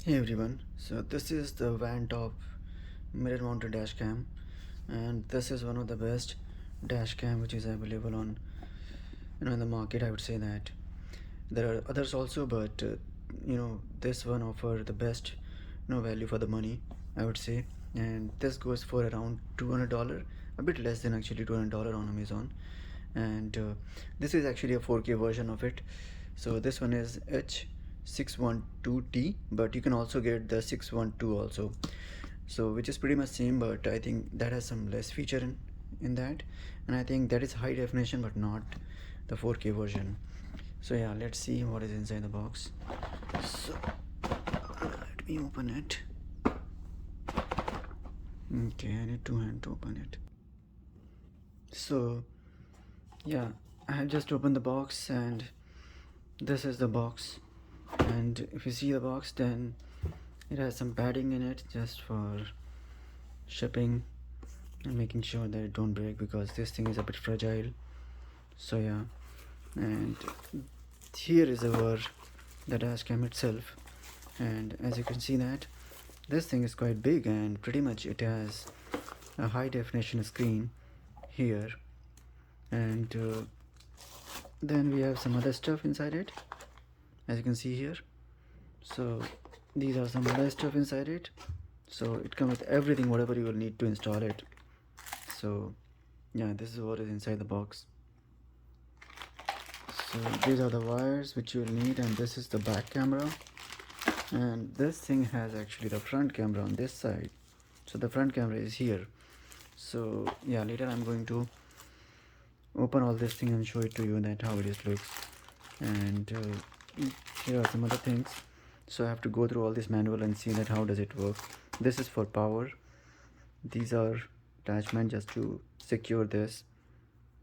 Hey everyone, so this is the VanTop mirror mounted dash cam, and this is one of the best dash cam which is available on in the market. I would say that there are others also, but this one offer the best value for the money, I would say. And this goes for around $200, a bit less than actually $200 on Amazon. And this is actually a 4K version of it. So this one is H612T, but you can also get the 612 also, so which is pretty much same, but I think that has some less feature in that, and I think that is high definition but not the 4K version. So yeah, let's see what is inside the box. So let me open it. Okay, I need two hands to open it. So yeah, I have just opened the box, and this is the box. And if you see the box, then it has some padding in it just for shipping and making sure that it don't break, because this thing is a bit fragile. So yeah, and here is our the dash cam itself, and as you can see that this thing is quite big, and pretty much it has a high definition screen here. And then we have some other stuff inside it, as you can see here. So these are some other stuff inside it. So it comes with everything, whatever you will need to install it. So yeah, this is what is inside the box. So these are the wires which you will need, and this is the back camera. And this thing has actually the front camera on this side, so the front camera is here. So yeah, later I'm going to open all this thing and show it to you that how it looks. And here are some other things, so I have to go through all this manual and see that how does it work. This is for power. These are attachment just to secure this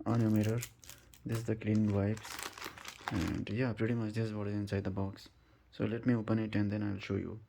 on your mirror. This is the cleaning wipes, and yeah, pretty much this is what is inside the box. So let me open it and then I'll show you.